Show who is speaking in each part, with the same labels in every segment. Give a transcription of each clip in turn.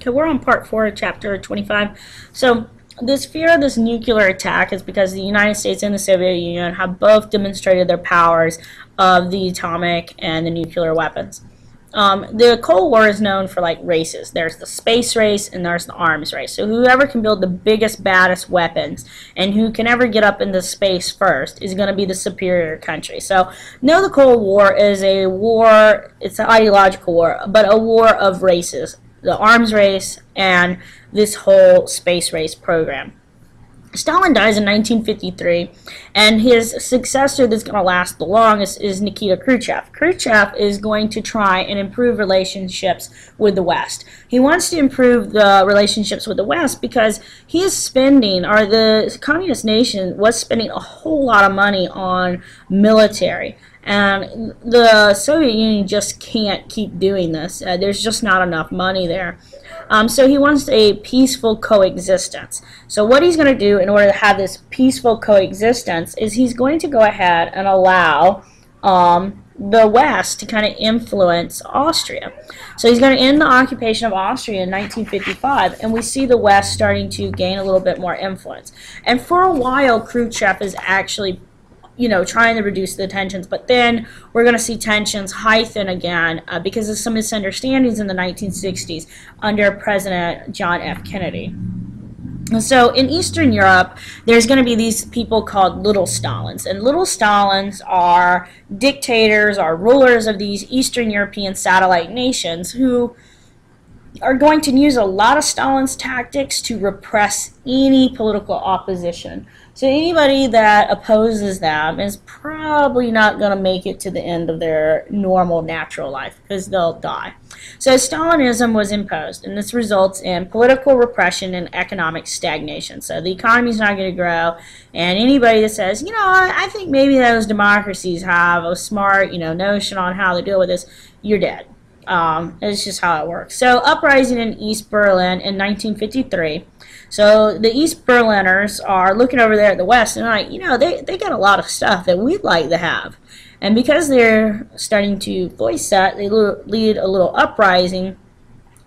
Speaker 1: Okay, we're on part 4 of chapter 25. So this fear of this nuclear attack is because the United States and the Soviet Union have both demonstrated their powers of the atomic and the nuclear weapons. The Cold War is known for like races. There's the space race and there's the arms race. So whoever can build the biggest, baddest weapons and who can ever get up into space first is going to be the superior country. So no, the Cold War is a war, it's an ideological war, but a war of races. The arms race and this whole space race program. Stalin dies in 1953, and his successor that's going to last the longest is Nikita Khrushchev. Khrushchev is going to try and improve relationships with the West. He wants to improve the relationships with the West because he is spending, or the communist nation was spending a whole lot of money on military. And the Soviet Union just can't keep doing this. There's just not enough money there. So he wants a peaceful coexistence. So what he's going to do in order to have this peaceful coexistence is he's going to go ahead and allow the West to kind of influence Austria. So he's going to end the occupation of Austria in 1955, and we see the West starting to gain a little bit more influence. And for a while, Khrushchev is actually trying to reduce the tensions, but then we're going to see tensions heighten again because of some misunderstandings in the 1960s under President John F. Kennedy. So in Eastern Europe, there's going to be these people called little Stalins, and little Stalins are dictators, are rulers of these Eastern European satellite nations who are going to use a lot of Stalin's tactics to repress any political opposition. So anybody that opposes them is probably not going to make it to the end of their normal natural life because they'll die. So Stalinism was imposed, and this results in political repression and economic stagnation. So the economy is not going to grow, and anybody that says, I think maybe those democracies have a smart, notion on how to deal with this, you're dead. It's just how it works. So uprising in East Berlin in 1953. So the East Berliners are looking over there at the West and like, they got a lot of stuff that we'd like to have. And because they're starting to voice that, they lead a little uprising,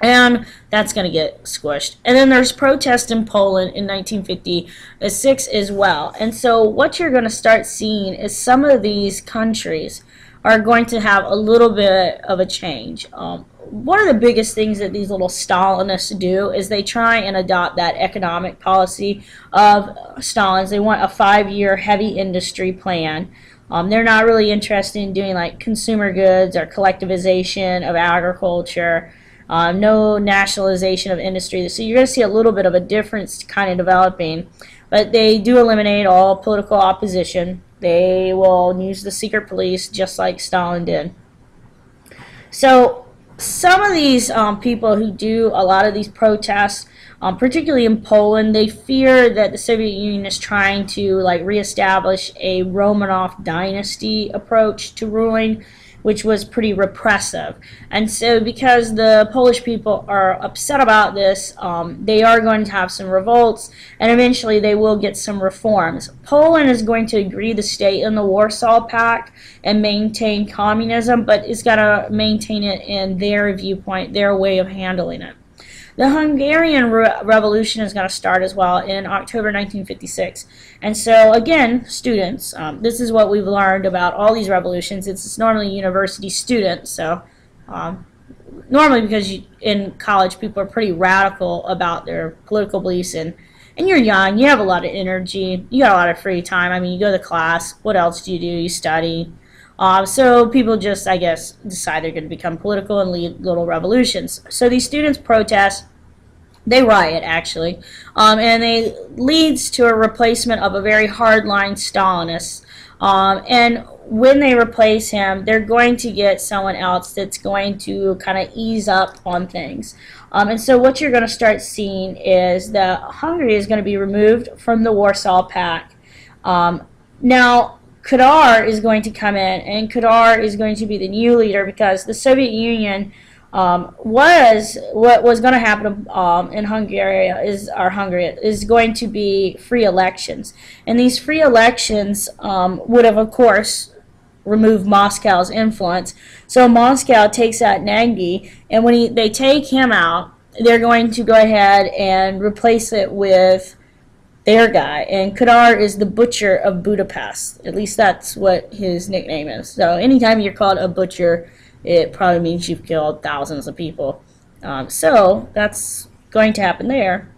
Speaker 1: and that's going to get squished. And then there's protests in Poland in 1956 as well. And so what you're going to start seeing is some of these countries are going to have a little bit of a change. One of the biggest things that these little Stalinists do is they try and adopt that economic policy of Stalin's. They want a 5-year heavy industry plan. They're not really interested in doing like consumer goods or collectivization of agriculture, no nationalization of industry. So you're going to see a little bit of a difference kind of developing. But they do eliminate all political opposition. They will use the secret police just like Stalin did. So some of these people who do a lot of these protests, particularly in Poland, they fear that the Soviet Union is trying to reestablish a Romanov dynasty approach to ruling, which was pretty repressive. And so because the Polish people are upset about this, they are going to have some revolts, and eventually they will get some reforms. Poland is going to agree to stay in the Warsaw Pact and maintain communism, but it's got to maintain it in their viewpoint, their way of handling it. The Hungarian Revolution is going to start as well in October 1956. And so, again, students, this is what we've learned about all these revolutions. It's normally university students, so normally because in college people are pretty radical about their political beliefs, and you're young, you have a lot of energy, you got a lot of free time. I mean, you go to class, what else do? You study. So people just, I guess, decide they're going to become political and lead little revolutions. So these students protest, they riot actually, and it leads to a replacement of a very hardline Stalinist. And when they replace him, they're going to get someone else that's going to kind of ease up on things. And so what you're going to start seeing is that Hungary is going to be removed from the Warsaw Pact. Now, Kadar is going to come in, and Kadar is going to be the new leader because the Soviet Union what was going to happen in Hungary is going to be free elections, and these free elections would have, of course, removed Moscow's influence. So Moscow takes out Nagy, and when they take him out, they're going to go ahead and replace it with their guy. And Kadar is the butcher of Budapest. At least that's what his nickname is. So anytime you're called a butcher, it probably means you've killed thousands of people. So that's going to happen there.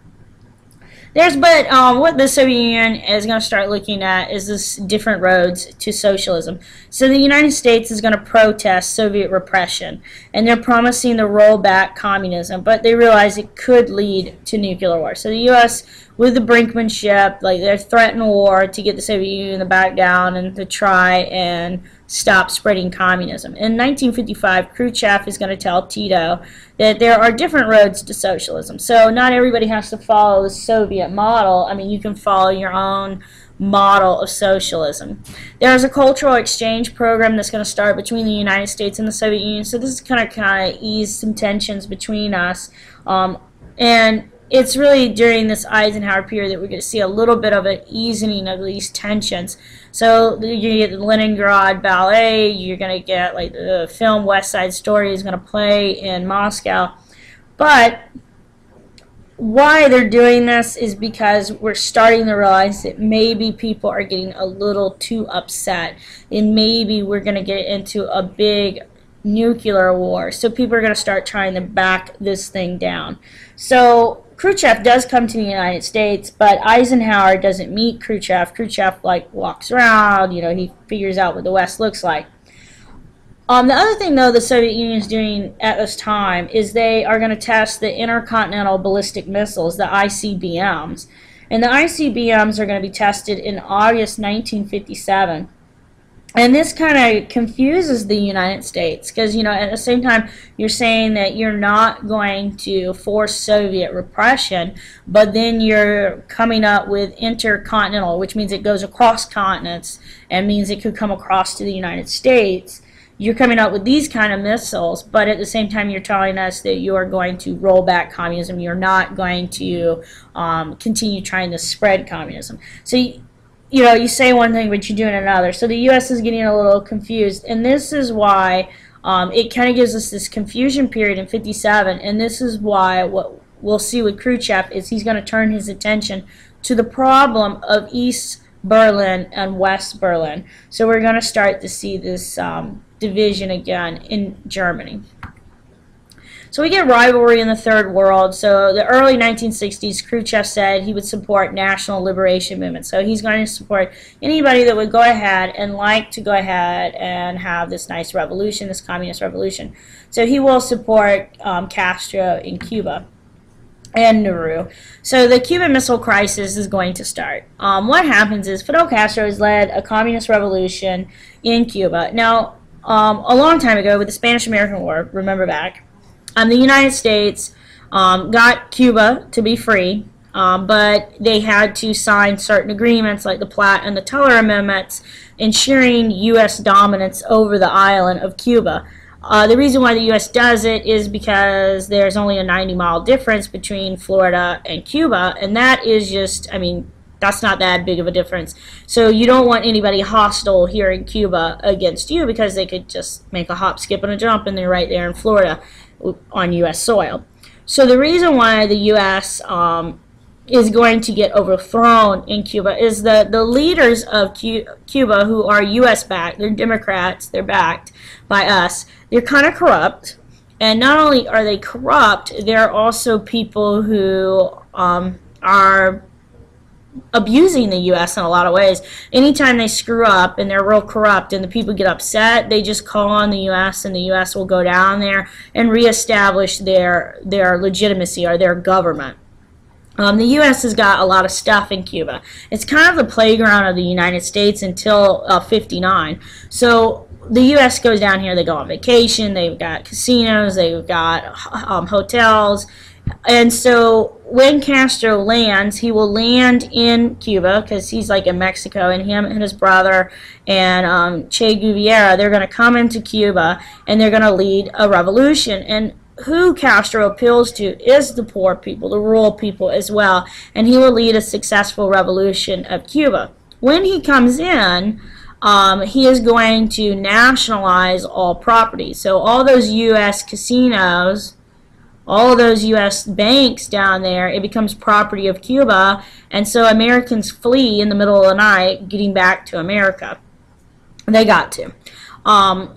Speaker 1: But what the Soviet Union is going to start looking at is this different roads to socialism. So the United States is going to protest Soviet repression, and they're promising to roll back communism, but they realize it could lead to nuclear war. So the U.S., with the brinkmanship, like they're threatening war to get the Soviet Union to back down and to try and stop spreading communism. In 1955, Khrushchev is going to tell Tito that there are different roads to socialism. So not everybody has to follow the Soviet model. I mean, you can follow your own model of socialism. There's a cultural exchange program that's going to start between the United States and the Soviet Union. So this is kind of ease some tensions between us. And it's really during this Eisenhower period that we're going to see a little bit of an easing of these tensions. So you get the Leningrad Ballet, you're going to get like the film West Side Story is going to play in Moscow. But why they're doing this is because we're starting to realize that maybe people are getting a little too upset, and maybe we're going to get into a big nuclear war. So people are going to start trying to back this thing down. So Khrushchev does come to the United States, but Eisenhower doesn't meet Khrushchev. Khrushchev walks around, he figures out what the West looks like. The other thing, though, the Soviet Union is doing at this time is they are going to test the intercontinental ballistic missiles, the ICBMs. And the ICBMs are going to be tested in August 1957. And this kind of confuses the United States because, at the same time, you're saying that you're not going to force Soviet repression, but then you're coming up with intercontinental, which means it goes across continents and means it could come across to the United States. You're coming up with these kind of missiles, but at the same time, you're telling us that you are going to roll back communism. You're not going to continue trying to spread communism. So you say one thing, but you're doing another. So the U.S. is getting a little confused, and this is why it kind of gives us this confusion period in 57, and this is why what we'll see with Khrushchev is he's going to turn his attention to the problem of East Berlin and West Berlin. So we're going to start to see this division again in Germany. So we get rivalry in the Third World. So the early 1960s, Khrushchev said he would support national liberation movements. So he's going to support anybody that would go ahead and like to go ahead and have this nice revolution, this communist revolution. So he will support Castro in Cuba and Nauru. So the Cuban Missile Crisis is going to start. What happens is Fidel Castro has led a communist revolution in Cuba. Now, a long time ago with the Spanish-American War, remember back, the United States got Cuba to be free, but they had to sign certain agreements like the Platt and the Teller Amendments, ensuring U.S. dominance over the island of Cuba. The reason why the U.S. does it is because there's only a 90-mile difference between Florida and Cuba, and that is just, that's not that big of a difference. So you don't want anybody hostile here in Cuba against you because they could just make a hop, skip, and a jump, and they're right there in Florida on U.S. soil. So the reason why the U.S. is going to get overthrown in Cuba is that the leaders of Cuba, who are U.S. backed, they're Democrats, they're backed by us, they're kind of corrupt. And not only are they corrupt, they're also people who are abusing the U.S. in a lot of ways. Anytime they screw up and they're real corrupt and the people get upset, they just call on the U.S. and the U.S. will go down there and reestablish their legitimacy or their government. The U.S. has got a lot of stuff in Cuba. It's kind of the playground of the United States until 59. So the U.S. goes down here, they go on vacation, they've got casinos, they've got hotels. And so when Castro lands, he will land in Cuba because he's like in Mexico, and him and his brother and Che Guevara, they're going to come into Cuba and they're going to lead a revolution. And who Castro appeals to is the poor people, the rural people as well, and he will lead a successful revolution of Cuba. When he comes in, he is going to nationalize all property. So all those U.S. casinos all of those U.S. banks down there, it becomes property of Cuba, and so Americans flee in the middle of the night, getting back to America. They got to.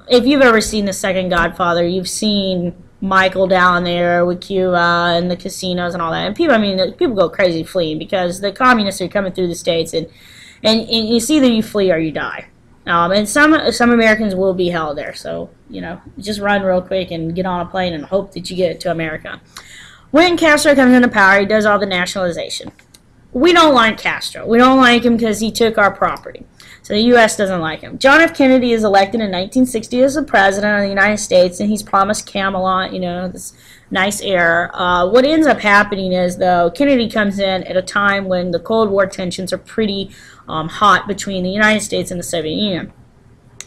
Speaker 1: If you've ever seen The Second Godfather, you've seen Michael down there with Cuba and the casinos and all that. And people, I mean, people go crazy fleeing because the communists are coming through the states, and it's either you flee or you die. And some Americans will be held there. So, you know, just run real quick and get on a plane and hope that you get it to America. When Castro comes into power, he does all the nationalization. We don't like Castro. We don't like him because he took our property. So the U.S. doesn't like him. John F. Kennedy is elected in 1960 as the president of the United States, and he's promised Camelot, you know, this nice air. What ends up happening is, though, Kennedy comes in at a time when the Cold War tensions are pretty hot between the United States and the Soviet Union.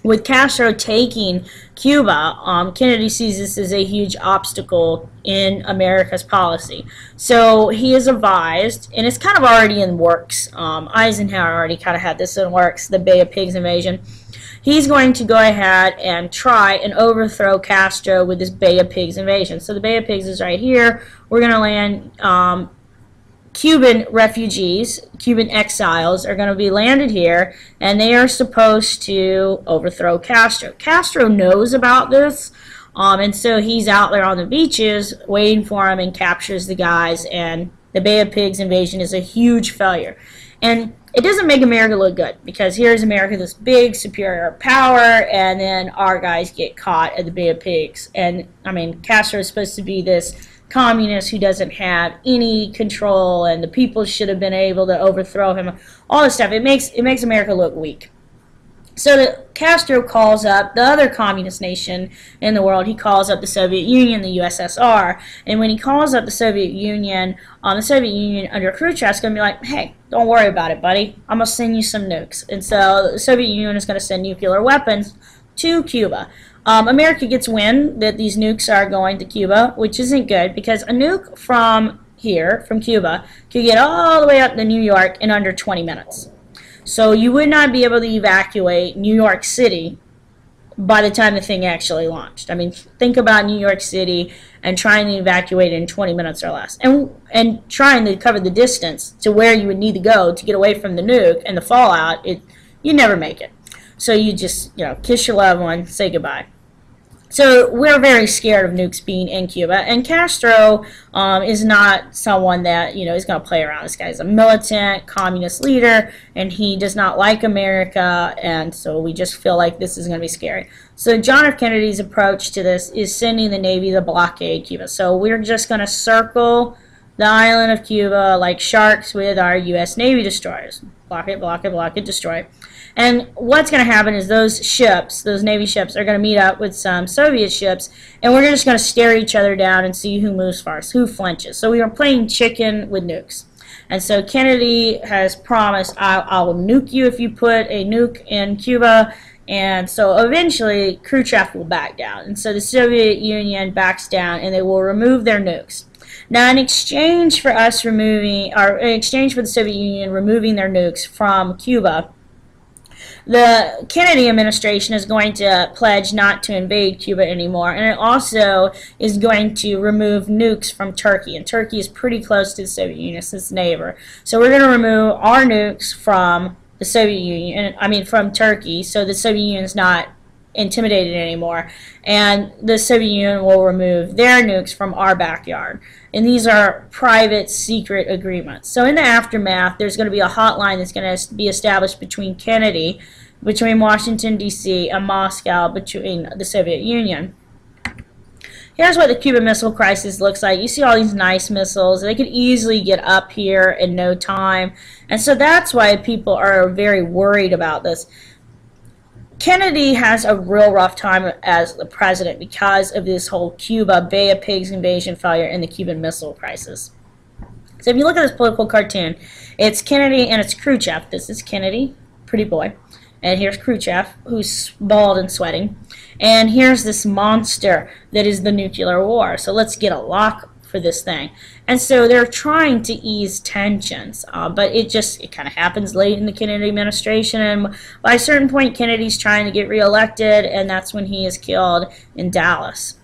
Speaker 1: With Castro taking Cuba, Kennedy sees this as a huge obstacle in America's policy. So he is advised, and it's kind of already in works. Eisenhower already kind of had this in works, the Bay of Pigs invasion. He's going to go ahead and try and overthrow Castro with this Bay of Pigs invasion. So the Bay of Pigs is right here. We're going to land Cuban refugees, Cuban exiles are going to be landed here, and they are supposed to overthrow Castro. Castro knows about this, and so he's out there on the beaches waiting for him and captures the guys, and the Bay of Pigs invasion is a huge failure. And it doesn't make America look good, because here's America, this big superior power, and then our guys get caught at the Bay of Pigs. And, I mean, Castro is supposed to be this communist who doesn't have any control, and the people should have been able to overthrow him. All this stuff. It makes America look weak. So Castro calls up the other communist nation in the world. He calls up the Soviet Union, the USSR. And when he calls up the Soviet Union under Khrushchev is going to be like, hey, don't worry about it, buddy. I'm going to send you some nukes. And so the Soviet Union is going to send nuclear weapons to Cuba. America gets wind that these nukes are going to Cuba, which isn't good, because a nuke from here, from Cuba, could get all the way up to New York in under 20 minutes. So you would not be able to evacuate New York City by the time the thing actually launched. I mean, think about New York City and trying to evacuate in 20 minutes or less, and trying to cover the distance to where you would need to go to get away from the nuke and the fallout. You never make it. So you just, you know, kiss your loved one, say goodbye. So we're very scared of nukes being in Cuba, and Castro is not someone that, you know, is going to play around. This guy's a militant communist leader, and he does not like America, and so we just feel like this is going to be scary. So John F. Kennedy's approach to this is sending the Navy to blockade Cuba. So we're just going to circle the island of Cuba like sharks with our U.S. Navy destroyers. Block it, block it, block it, destroy it. And what's going to happen is those ships, those Navy ships, are going to meet up with some Soviet ships, and we're just going to stare each other down and see who moves first, who flinches. So we are playing chicken with nukes. And so Kennedy has promised, I will nuke you if you put a nuke in Cuba. And so eventually Khrushchev will back down. And so the Soviet Union backs down, and they will remove their nukes. Now, in exchange for us removing, or in exchange for the Soviet Union removing their nukes from Cuba, the Kennedy administration is going to pledge not to invade Cuba anymore, and it also is going to remove nukes from Turkey. And Turkey is pretty close to the Soviet Union, it's its neighbor. So we're going to remove our nukes from the Soviet Union, from Turkey, so the Soviet Union is not intimidated anymore, and the Soviet Union will remove their nukes from our backyard. And these are private, secret agreements. So in the aftermath, there's going to be a hotline that's going to be established between Washington, D.C., and Moscow, between the Soviet Union. Here's what the Cuban Missile Crisis looks like. You see all these nice missiles. They could easily get up here in no time. And so that's why people are very worried about this. Kennedy has a real rough time as the president because of this whole Cuba Bay of Pigs invasion failure and the Cuban Missile Crisis. So if you look at this political cartoon, it's Kennedy and it's Khrushchev. This is Kennedy, pretty boy. And here's Khrushchev, who's bald and sweating. And here's this monster that is the nuclear war. So let's get a lock for this thing. And so they're trying to ease tensions, but it kind of happens late in the Kennedy administration, and by a certain point Kennedy's trying to get reelected, and that's when he is killed in Dallas.